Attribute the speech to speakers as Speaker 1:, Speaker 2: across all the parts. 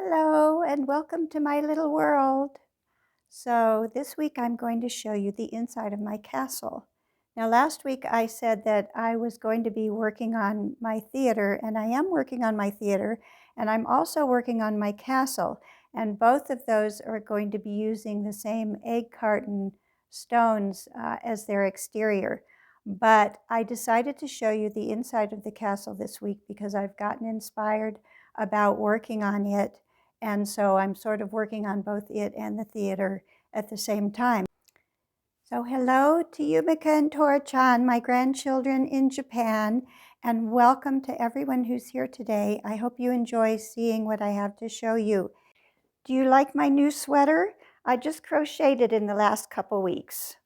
Speaker 1: Hello and welcome to my little world. So this week I'm going to show you the inside of my castle. Now last week I said that I was going to be working on my theater, and I am working on my theater, and I'm also working on my castle, and both of those are going to be using the same egg carton stones as their exterior. But I decided to show you the inside of the castle this week because I've gotten inspired about working on it. And so I'm sort of working on both it and the theater at the same time. So hello to Yumika and Tora-chan, my grandchildren in Japan, and welcome to everyone who's here today. I hope you enjoy seeing what I have to show you. Do you like my new sweater? I just crocheted it in the last couple weeks.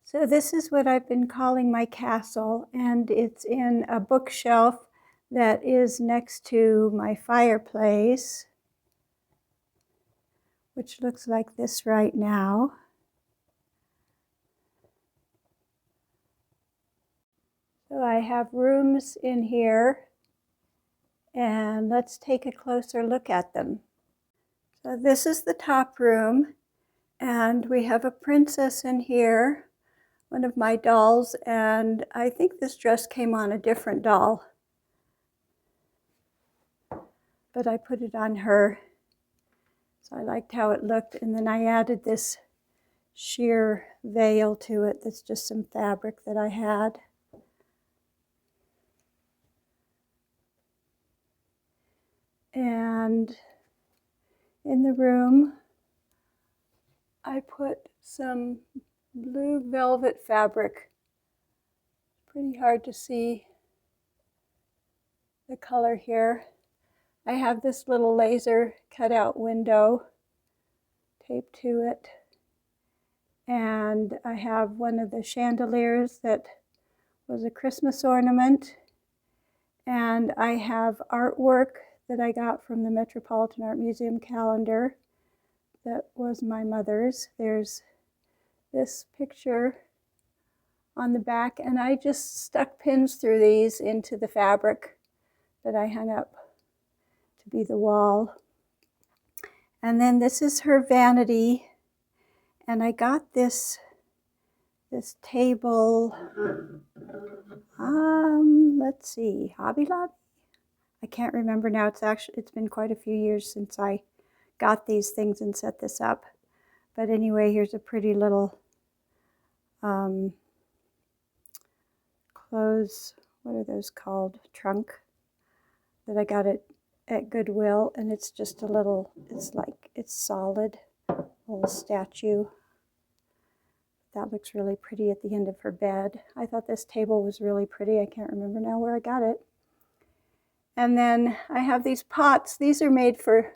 Speaker 1: So this is what I've been calling my castle, and it's in a bookshelf that is next to my fireplace, which looks like this right now. So I have rooms in here, and let's take a closer look at them. So this is the top room, and we have a princess in here, one of my dolls, and I think this dress came on a different doll, but I put it on her. So I liked how it looked, and then I added this sheer veil to it that's just some fabric that I had. And in the room, I put some blue velvet fabric. Pretty hard to see the color here. I have this little laser cutout window taped to it. And I have one of the chandeliers that was a Christmas ornament. And I have artwork that I got from the Metropolitan Art Museum calendar that was my mother's. There's this picture on the back, and I just stuck pins through these into the fabric that I hung up to be the wall. And then this is her vanity, and I got this table, let's see, Hobby Lobby? I can't remember now. It's been quite a few years since I got these things and set this up. But anyway, here's a pretty little clothes, what are those called? Trunk that I got at Goodwill, and it's just a little, it's solid, little statue. That looks really pretty at the end of her bed. I thought this table was really pretty. I can't remember now where I got it. And then I have these pots. These are made for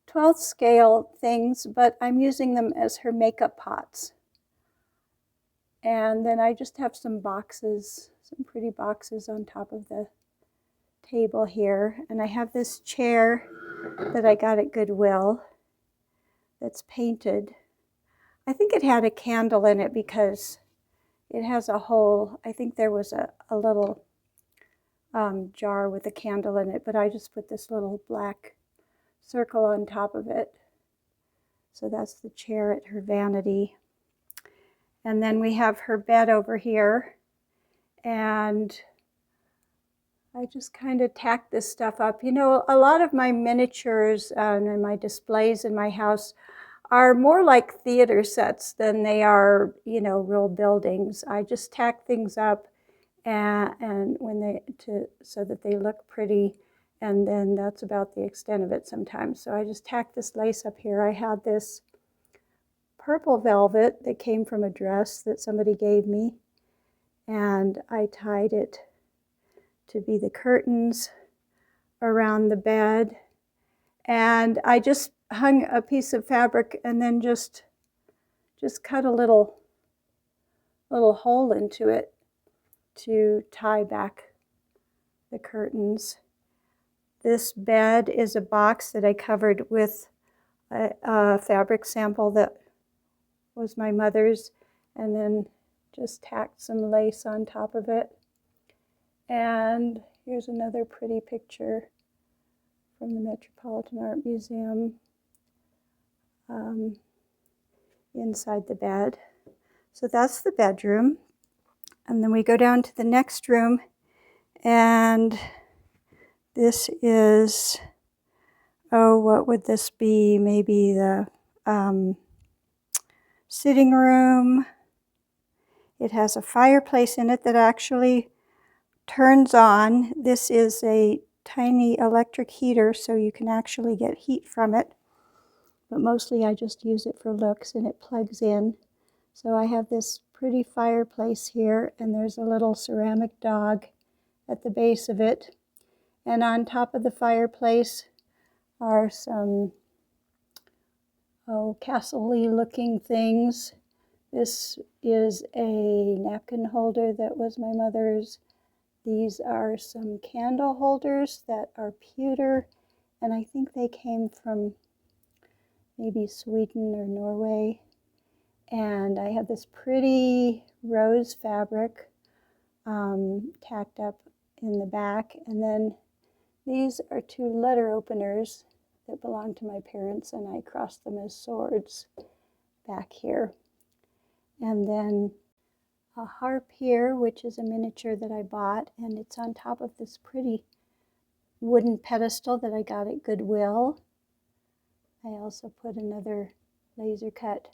Speaker 1: 12th scale things, but I'm using them as her makeup pots. And then I just have some boxes, some pretty boxes on top of the table here. And I have this chair that I got at Goodwill that's painted. I think it had a candle in it because it has a hole. I think there was a little jar with a candle in it, but I just put this little black circle on top of it. So that's the chair at her vanity. And then we have her bed over here, and I just kind of tacked this stuff up. You know, a lot of my miniatures and my displays in my house are more like theater sets than they are, you know, real buildings. I just tack things up and so that they look pretty, and then that's about the extent of it sometimes. So I just tack this lace up here. I had this purple velvet that came from a dress that somebody gave me, and I tied it to be the curtains around the bed, and I just hung a piece of fabric and then just cut a little hole into it to tie back the curtains. This bed is a box that I covered with a fabric sample that was my mother's, and then just tacked some lace on top of it. And Here's another pretty picture from the Metropolitan Art Museum inside the bed. So that's the bedroom. And then we go down to the next room, and this is, oh, what would this be? Maybe the sitting room. It has a fireplace in it that actually turns on. This is a tiny electric heater, so you can actually get heat from it. But mostly I just use it for looks, and it plugs in. So I have this pretty fireplace here, and there's a little ceramic dog at the base of it. And on top of the fireplace are some castle-y looking things. This is a napkin holder that was my mother's. These are some candle holders that are pewter, and I think they came from maybe Sweden or Norway. And I have this pretty rose fabric tacked up in the back. And then these are two letter openers that belong to my parents, and I crossed them as swords back here. And then a harp here, which is a miniature that I bought, and it's on top of this pretty wooden pedestal that I got at Goodwill. I also put another laser cut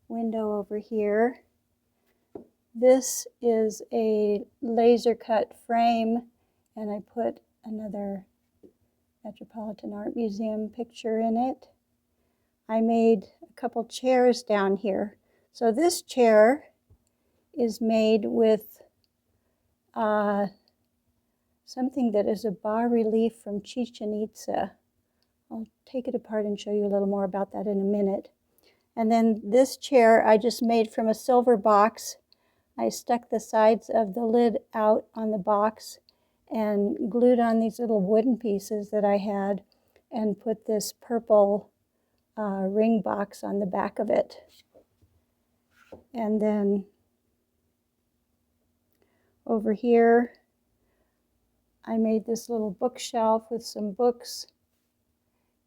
Speaker 1: window over here. This is a laser cut frame, and I put another Metropolitan Art Museum picture in it. I made a couple chairs down here. So this chair is made with something that is a bas-relief from Chichen Itza. I'll take it apart and show you a little more about that in a minute. And then this chair I just made from a silver box. I stuck the sides of the lid out on the box and glued on these little wooden pieces that I had, and put this purple ring box on the back of it. And then over here, I made this little bookshelf with some books,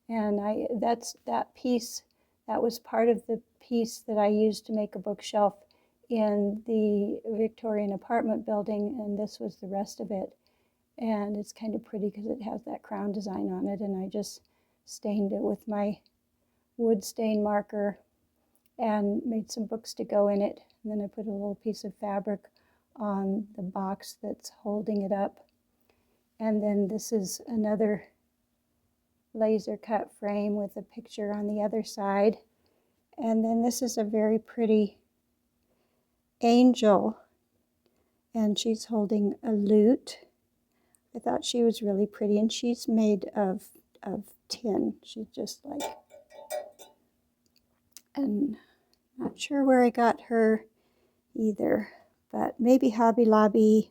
Speaker 1: and that piece, that was part of the piece that I used to make a bookshelf in the Victorian apartment building, and this was the rest of it. And it's kind of pretty because it has that crown design on it, and I just stained it with my wood stain marker and made some books to go in it. And then I put a little piece of fabric on the box that's holding it up. And then this is another laser cut frame with a picture on the other side. And then this is a very pretty angel, and she's holding a lute. I thought she was really pretty, and she's made of tin. She's just like, and not sure where I got her either, but maybe Hobby Lobby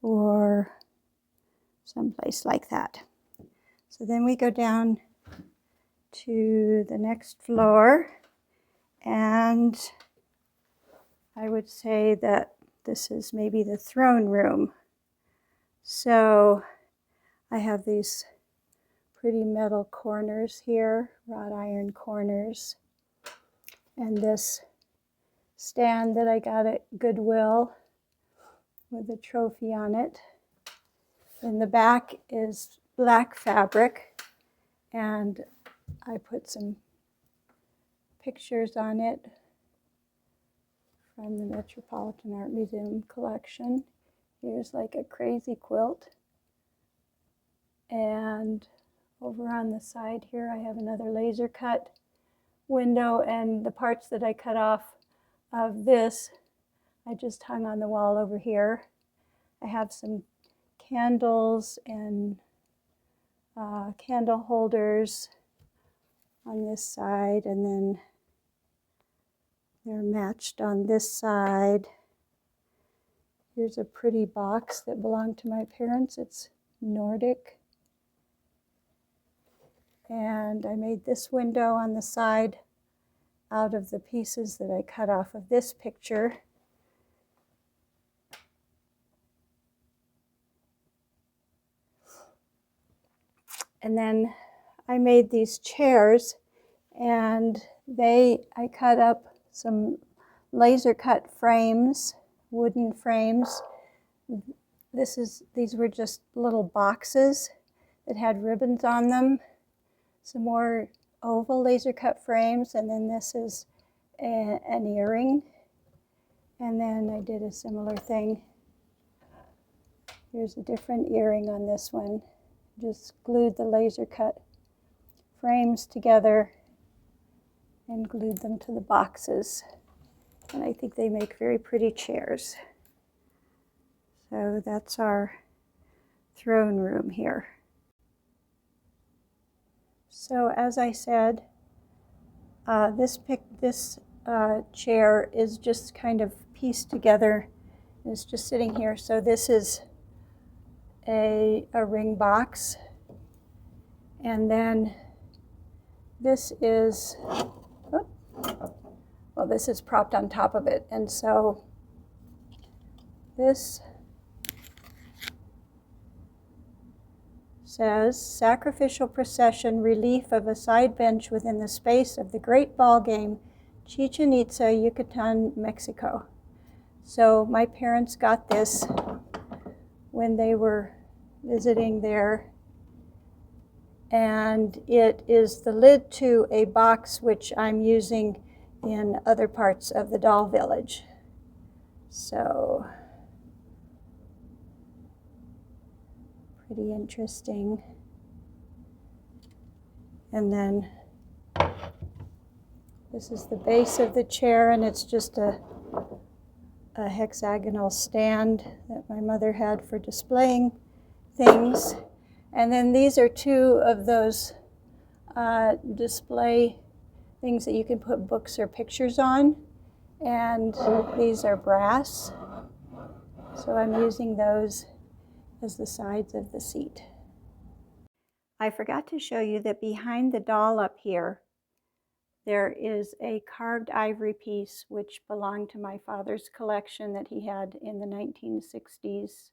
Speaker 1: or someplace like that. So then we go down to the next floor, and I would say that this is maybe the throne room. So I have these pretty metal corners here, wrought iron corners, and this stand that I got at Goodwill with a trophy on it. In the back is black fabric, and I put some pictures on it from the Metropolitan Art Museum collection. Here's like a crazy quilt. And over on the side here, I have another laser cut window, and the parts that I cut off of this, I just hung on the wall over here. I have some candles and candle holders on this side, and then they're matched on this side. Here's a pretty box that belonged to my parents. It's Nordic. And I made this window on the side out of the pieces that I cut off of this picture. And then I made these chairs, and I cut up some laser cut frames, wooden frames. These were just little boxes that had ribbons on them. Some more oval laser cut frames, and then this is an earring. And then I did a similar thing. Here's a different earring on this one. Just glued the laser cut frames together and glued them to the boxes. And I think they make very pretty chairs. So that's our throne room here. So as I said, this chair is just kind of pieced together. It's just sitting here. So this is a ring box, and then this is, well, this is propped on top of it. And so this says, Sacrificial Procession, Relief of a Side Bench Within the Space of the Great Ball Game, Chichen Itza, Yucatan, Mexico. So my parents got this when they were visiting there, and it is the lid to a box which I'm using in other parts of the doll village. So pretty interesting. And then this is the base of the chair, and it's just a hexagonal stand that my mother had for displaying things. And then these are two of those display things that you can put books or pictures on, and these are brass, so I'm using those as the sides of the seat. I forgot to show you that behind the doll up here there is a carved ivory piece which belonged to my father's collection that he had in the 1960s.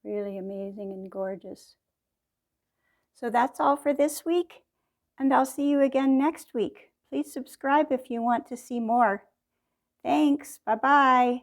Speaker 1: Really amazing and gorgeous. So that's all for this week, and I'll see you again next week. Please subscribe if you want to see more. Thanks. Bye-bye.